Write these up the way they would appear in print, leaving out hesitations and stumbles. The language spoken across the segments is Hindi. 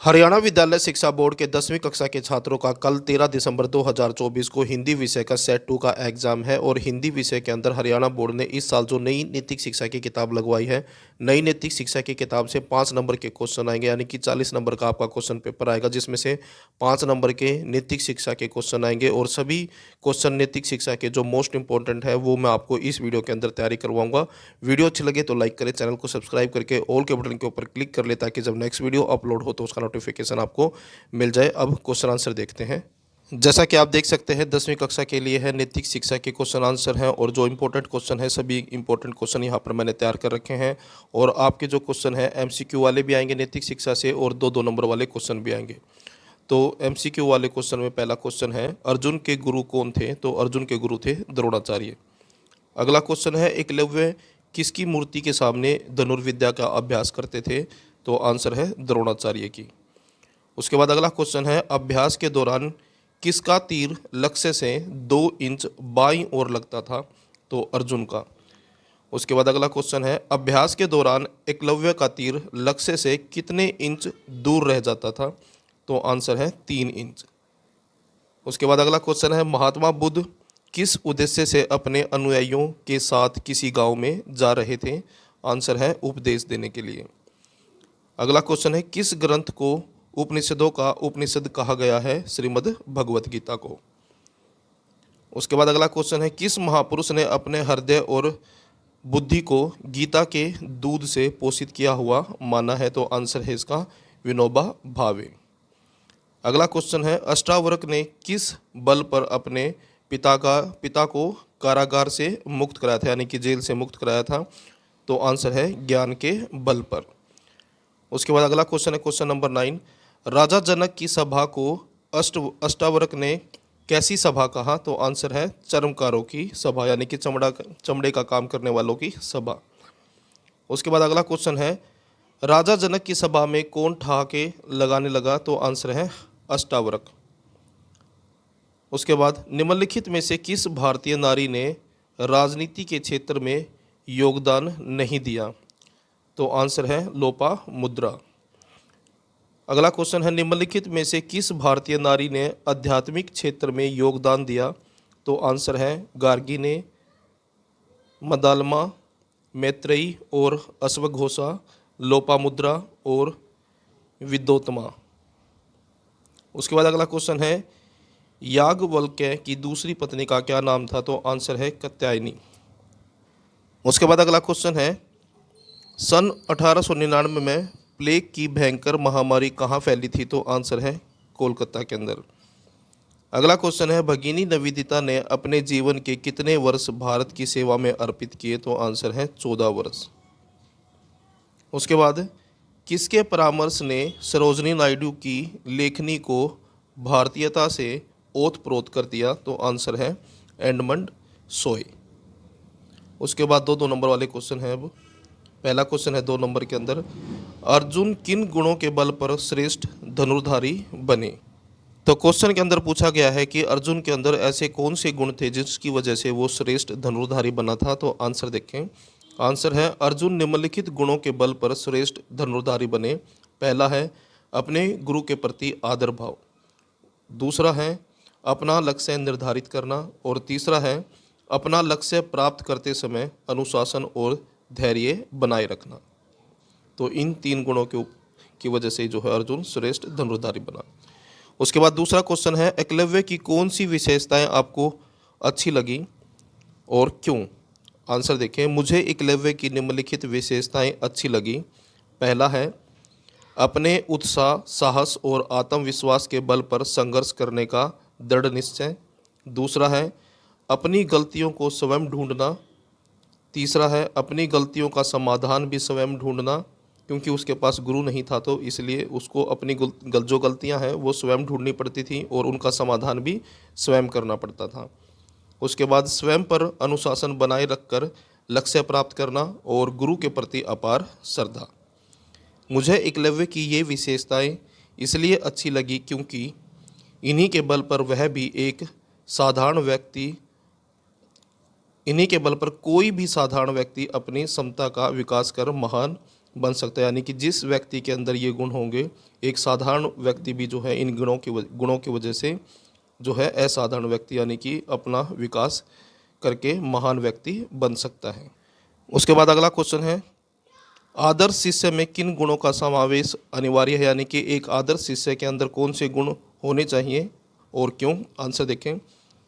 हरियाणा विद्यालय शिक्षा बोर्ड के 10वीं कक्षा के छात्रों का कल 13 दिसंबर 2024 को हिंदी विषय का सेट 2 का एग्जाम है और हिंदी विषय के अंदर हरियाणा बोर्ड ने इस साल जो नई नैतिक शिक्षा की किताब लगवाई है, नई नैतिक शिक्षा की किताब से 5 नंबर के क्वेश्चन आएंगे, यानी कि 40 नंबर का आपका क्वेश्चन पेपर आएगा, जिसमें से 5 नंबर के नैतिक शिक्षा के क्वेश्चन आएंगे और सभी क्वेश्चन नैतिक शिक्षा के जो मोस्ट इंपॉर्टेंट है वो मैं आपको इस वीडियो के अंदर तैयारी करवाऊंगा। वीडियो अच्छी लगे तो लाइक करें, चैनल को सब्सक्राइब करके ऑल के बटन के ऊपर क्लिक कर ले ताकि जब नेक्स्ट वीडियो अपलोड हो तो उसका नोटिफिकेशन आपको मिल जाए। अब क्वेश्चन आंसर देखते हैं। जैसा कि आप देख सकते हैं 10वीं कक्षा के लिए है नैतिक शिक्षा के क्वेश्चन आंसर हैं और जो इंपॉर्टेंट क्वेश्चन है सभी इंपॉर्टेंट क्वेश्चन यहाँ पर मैंने तैयार कर रखे हैं और आपके जो क्वेश्चन है एमसीक्यू वाले भी आएंगे नैतिक शिक्षा से और दो नंबर वाले क्वेश्चन भी आएंगे। तो एमसीक्यू वाले क्वेश्चन में पहला क्वेश्चन है, अर्जुन के गुरु कौन थे? तो अर्जुन के गुरु थे द्रोणाचार्य। अगला क्वेश्चन है, एकलव्य किसकी मूर्ति के सामने धनुर्विद्या का अभ्यास करते थे? तो आंसर है द्रोणाचार्य की। उसके बाद अगला क्वेश्चन है, अभ्यास के दौरान किसका तीर लक्ष्य से 2 इंच बाईं ओर लगता था? तो अर्जुन का। उसके बाद अगला क्वेश्चन है, अभ्यास के दौरान एकलव्य का तीर लक्ष्य से कितने इंच दूर रह जाता था? तो आंसर है 3 इंच। उसके बाद अगला क्वेश्चन है, महात्मा बुद्ध किस उद्देश्य से अपने अनुयायियों के साथ किसी गांव में जा रहे थे? आंसर है उपदेश देने के लिए। अगला क्वेश्चन है, किस ग्रंथ को उपनिषदों का उपनिषद कहा गया है? श्रीमद् भगवत गीता को। उसके बाद अगला क्वेश्चन है, किस महापुरुष ने अपने हृदय और बुद्धि को गीता के दूध से पोषित किया हुआ माना है? तो आंसर है इसका विनोबा भावे। अगला क्वेश्चन है, अष्टावक्र ने किस बल पर अपने पिता को कारागार से मुक्त कराया था, यानी कि जेल से मुक्त कराया था? तो आंसर है ज्ञान के बल पर। उसके बाद अगला क्वेश्चन है क्वेश्चन नंबर 9, राजा जनक की सभा को अष्टावक्र ने कैसी सभा कहा? तो आंसर है चर्मकारों की सभा, यानी कि चमड़े का काम करने वालों की सभा। उसके बाद अगला क्वेश्चन है, राजा जनक की सभा में कौन ठहाके लगाने लगा? तो आंसर है अष्टावक्र। उसके बाद निम्नलिखित में से किस भारतीय नारी ने राजनीति के क्षेत्र में योगदान नहीं दिया? तो आंसर है लोपामुद्रा। अगला क्वेश्चन है, निम्नलिखित में से किस भारतीय नारी ने आध्यात्मिक क्षेत्र में योगदान दिया? तो आंसर है गार्गी ने, मदालमा, मैत्रेयी और अश्वघोषा, लोपामुद्रा और विद्योत्तमा। उसके बाद अगला क्वेश्चन है, याज्ञवल्क्य की दूसरी पत्नी का क्या नाम था? तो आंसर है कात्यायनी। उसके बाद अगला क्वेश्चन है, सन 1899 में प्लेग की भयंकर महामारी कहाँ फैली थी? तो आंसर है कोलकाता के अंदर। अगला क्वेश्चन है, भगिनी निवेदिता ने अपने जीवन के कितने वर्ष भारत की सेवा में अर्पित किए? तो आंसर है 14 वर्ष। उसके बाद किसके परामर्श ने सरोजिनी नायडू की लेखनी को भारतीयता से ओतप्रोत कर दिया? तो आंसर है एडमंड सोय। उसके बाद दो नंबर वाले क्वेश्चन हैं। अब पहला क्वेश्चन है 2 नंबर के अंदर, अर्जुन किन गुणों के बल पर श्रेष्ठ धनुर्धारी बने? तो क्वेश्चन के अंदर पूछा गया है कि अर्जुन के अंदर ऐसे कौन से गुण थे जिसकी वजह से वो श्रेष्ठ धनुर्धारी बना था? तो आंसर देखें, आंसर है अर्जुन निम्नलिखित गुणों के बल पर श्रेष्ठ धनुर्धारी बने। पहला है अपने गुरु के प्रति आदर भाव, दूसरा है अपना लक्ष्य निर्धारित करना और तीसरा है अपना लक्ष्य प्राप्त करते समय अनुशासन और धैर्य बनाए रखना। तो इन 3 गुणों की वजह से जो है अर्जुन श्रेष्ठ धनुर्धारी बना। उसके बाद दूसरा क्वेश्चन है, एकलव्य की कौन सी विशेषताएं आपको अच्छी लगी और क्यों? आंसर देखें, मुझे एकलव्य की निम्नलिखित विशेषताएं अच्छी लगी। पहला है अपने उत्साह, साहस और आत्मविश्वास के बल पर संघर्ष करने का दृढ़ निश्चय। दूसरा है अपनी गलतियों को स्वयं ढूंढना। तीसरा है अपनी गलतियों का समाधान भी स्वयं ढूंढना, क्योंकि उसके पास गुरु नहीं था तो इसलिए उसको अपनी जो गलतियां हैं वो स्वयं ढूंढनी पड़ती थी और उनका समाधान भी स्वयं करना पड़ता था। उसके बाद स्वयं पर अनुशासन बनाए रखकर लक्ष्य प्राप्त करना और गुरु के प्रति अपार श्रद्धा। मुझे एकलव्य की ये विशेषताएं इसलिए अच्छी लगी क्योंकि इन्हीं के बल पर कोई भी साधारण व्यक्ति अपनी क्षमता का विकास कर महान बन सकता है। यानी कि जिस व्यक्ति के अंदर ये गुण होंगे, एक साधारण व्यक्ति भी जो है इन गुणों की वजह से जो है असाधारण व्यक्ति यानी कि अपना विकास करके महान व्यक्ति बन सकता है। उसके बाद अगला क्वेश्चन है, आदर्श शिष्य में किन गुणों का समावेश अनिवार्य है? यानी कि एक आदर्श शिष्य के अंदर कौन से गुण होने चाहिए और क्यों? आंसर देखें।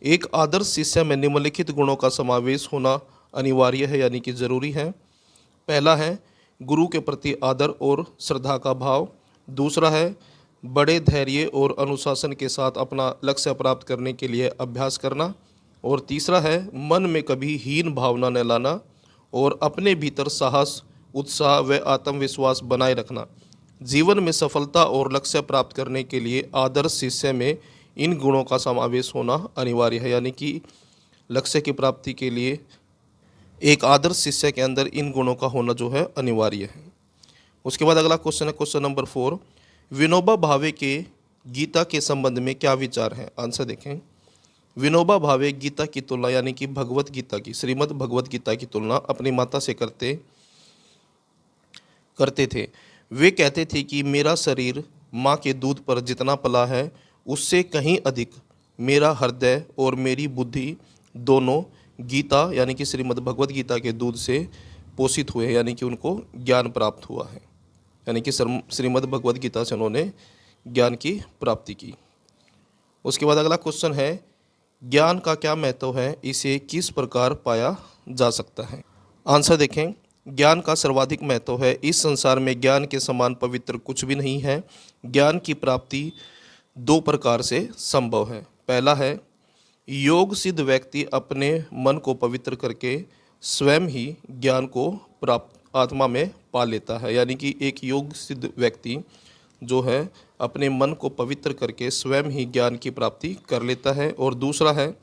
एक आदर्श शिष्य में निम्नलिखित गुणों का समावेश होना अनिवार्य है यानी कि जरूरी है। पहला है गुरु के प्रति आदर और श्रद्धा का भाव। दूसरा है बड़े धैर्य और अनुशासन के साथ अपना लक्ष्य प्राप्त करने के लिए अभ्यास करना। और तीसरा है मन में कभी हीन भावना न लाना और अपने भीतर साहस, उत्साह व आत्मविश्वास बनाए रखना। जीवन में सफलता और लक्ष्य प्राप्त करने के लिए आदर्श शिष्य में इन गुणों का समावेश होना अनिवार्य है। यानी कि लक्ष्य की प्राप्ति के लिए एक आदर्श शिष्य के अंदर इन गुणों का होना जो है अनिवार्य है। उसके बाद अगला क्वेश्चन है क्वेश्चन नंबर 4, विनोबा भावे के गीता के संबंध में क्या विचार है? आंसर देखें। विनोबा भावे गीता की तुलना यानी कि भगवत गीता की, श्रीमद् भगवत गीता की तुलना अपनी माता से करते थे। वे कहते थे कि मेरा शरीर माँ के दूध पर जितना पला है उससे कहीं अधिक मेरा हृदय और मेरी बुद्धि दोनों गीता यानी कि श्रीमद् भगवत गीता के दूध से पोषित हुए हैं, यानी कि उनको ज्ञान प्राप्त हुआ है। यानी कि श्रीमद् भगवत गीता से उन्होंने ज्ञान की प्राप्ति की। उसके बाद अगला क्वेश्चन है, ज्ञान का क्या महत्व है? इसे किस प्रकार पाया जा सकता है? आंसर देखें। ज्ञान का सर्वाधिक महत्व है। इस संसार में ज्ञान के समान पवित्र कुछ भी नहीं है। ज्ञान की प्राप्ति दो प्रकार से संभव है। पहला है योग सिद्ध व्यक्ति अपने मन को पवित्र करके स्वयं ही ज्ञान को प्राप्त आत्मा में पा लेता है। यानी कि एक योग सिद्ध व्यक्ति जो है अपने मन को पवित्र करके स्वयं ही ज्ञान की प्राप्ति कर लेता है। और दूसरा है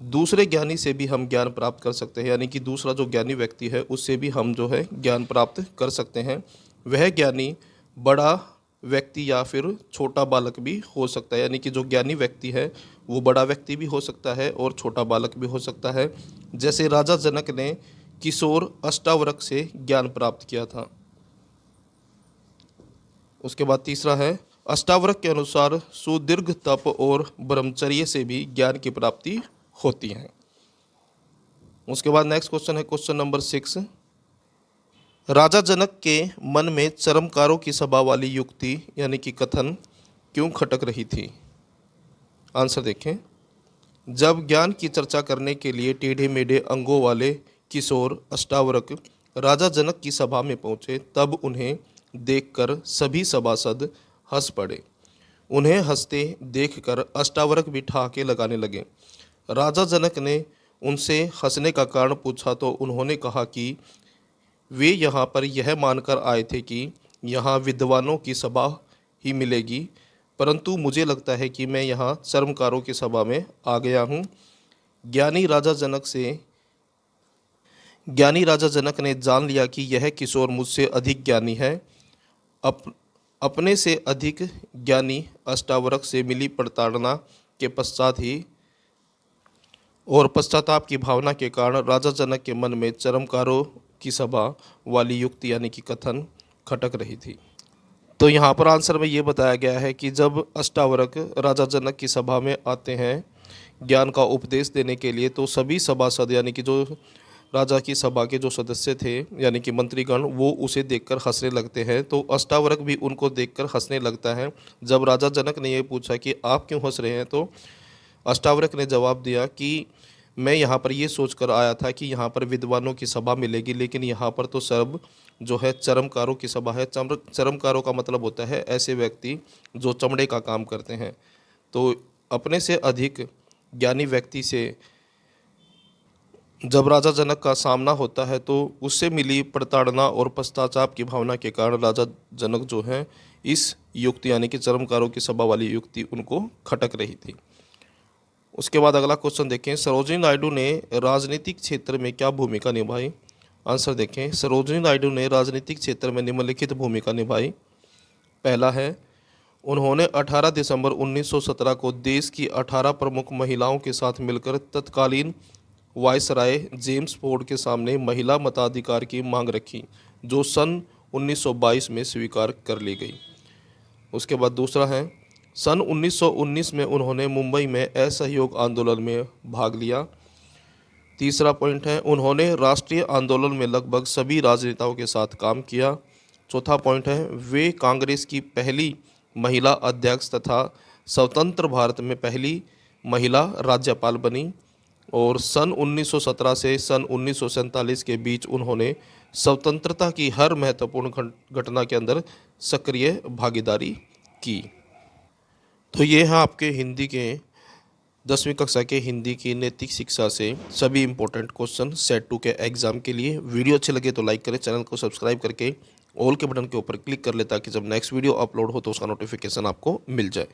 दूसरे ज्ञानी से भी हम ज्ञान प्राप्त कर सकते हैं। यानी कि दूसरा जो ज्ञानी व्यक्ति है उससे भी हम जो है ज्ञान प्राप्त कर सकते हैं। वह ज्ञानी बड़ा व्यक्ति या फिर छोटा बालक भी हो सकता है। यानी कि जो ज्ञानी व्यक्ति है वो बड़ा व्यक्ति भी हो सकता है और छोटा बालक भी हो सकता है। जैसे राजा जनक ने किशोर अष्टावक्र से ज्ञान प्राप्त किया था। उसके बाद तीसरा है अष्टावक्र के अनुसार सुदीर्घ तप और ब्रह्मचर्य से भी ज्ञान की प्राप्ति होती है। उसके बाद नेक्स्ट क्वेश्चन है क्वेश्चन नंबर 6, राजा जनक के मन में चरमकारों की सभा वाली युक्ति यानी कि कथन क्यों खटक रही थी? आंसर देखें। जब ज्ञान की चर्चा करने के लिए टेढ़े मेढ़े अंगों वाले किशोर अष्टावक्र राजा जनक की सभा में पहुंचे तब उन्हें देखकर सभी सभासद हंस पड़े। उन्हें हंसते देखकर अष्टावक्र भी ठहाके लगाने लगे। राजा जनक ने उनसे हंसने का कारण पूछा तो उन्होंने कहा कि वे यहाँ पर यह मानकर आए थे कि यहाँ विद्वानों की सभा ही मिलेगी, परंतु मुझे लगता है कि मैं यहाँ चर्मकारों की सभा में आ गया हूँ। ज्ञानी राजा जनक ने जान लिया कि यह किशोर मुझसे अधिक ज्ञानी है। अपने से अधिक ज्ञानी अष्टावक्र से मिली प्रताड़ना के पश्चात ही और पश्चाताप की भावना के कारण राजा जनक के मन में चरमकारों की सभा वाली युक्ति यानी कि कथन खटक रही थी। तो यहाँ पर आंसर में ये बताया गया है कि जब अष्टावक्र राजा जनक की सभा में आते हैं ज्ञान का उपदेश देने के लिए तो सभी सभासद यानी कि जो राजा की सभा के जो सदस्य थे यानी कि मंत्रीगण वो उसे देखकर हंसने लगते हैं। तो अष्टावक्र भी उनको देखकर हंसने लगता है। जब राजा जनक ने ये पूछा कि आप क्यों हंस रहे हैं तो अष्टावक्र ने जवाब दिया कि मैं यहाँ पर ये सोचकर आया था कि यहाँ पर विद्वानों की सभा मिलेगी, लेकिन यहाँ पर तो सब जो है चरमकारों की सभा है। चरमकारों का मतलब होता है ऐसे व्यक्ति जो चमड़े का काम करते हैं। तो अपने से अधिक ज्ञानी व्यक्ति से जब राजा जनक का सामना होता है तो उससे मिली प्रताड़ना और पश्चाताप की भावना के कारण राजा जनक जो है इस युक्ति यानी कि चरमकारों की सभा वाली युक्ति उनको खटक रही थी। उसके बाद अगला क्वेश्चन देखें, सरोजिनी नायडू ने राजनीतिक क्षेत्र में क्या भूमिका निभाई? आंसर देखें। सरोजिनी नायडू ने राजनीतिक क्षेत्र में निम्नलिखित भूमिका निभाई। पहला है उन्होंने 18 दिसंबर 1917 को देश की 18 प्रमुख महिलाओं के साथ मिलकर तत्कालीन वायसराय जेम्स फोर्ड के सामने महिला मताधिकार की मांग रखी। जो सन 1922 में स्वीकार कर ली गई। उसके बाद दूसरा है, सन 1919 में उन्होंने मुंबई में असहयोग आंदोलन में भाग लिया। तीसरा पॉइंट है, उन्होंने राष्ट्रीय आंदोलन में लगभग सभी राजनेताओं के साथ काम किया। चौथा पॉइंट है, वे कांग्रेस की पहली महिला अध्यक्ष तथा स्वतंत्र भारत में पहली महिला राज्यपाल बनी। और सन 1917 से सन 1947 के बीच उन्होंने स्वतंत्रता की हर महत्वपूर्ण घटना के अंदर सक्रिय भागीदारी की। तो ये है आपके हिंदी के 10वीं कक्षा के हिंदी की नैतिक शिक्षा से सभी इंपॉर्टेंट क्वेश्चन सेट 2 के एग्जाम के लिए। वीडियो अच्छे लगे तो लाइक करें, चैनल को सब्सक्राइब करके ऑल के बटन के ऊपर क्लिक कर ले ताकि जब नेक्स्ट वीडियो अपलोड हो तो उसका नोटिफिकेशन आपको मिल जाए।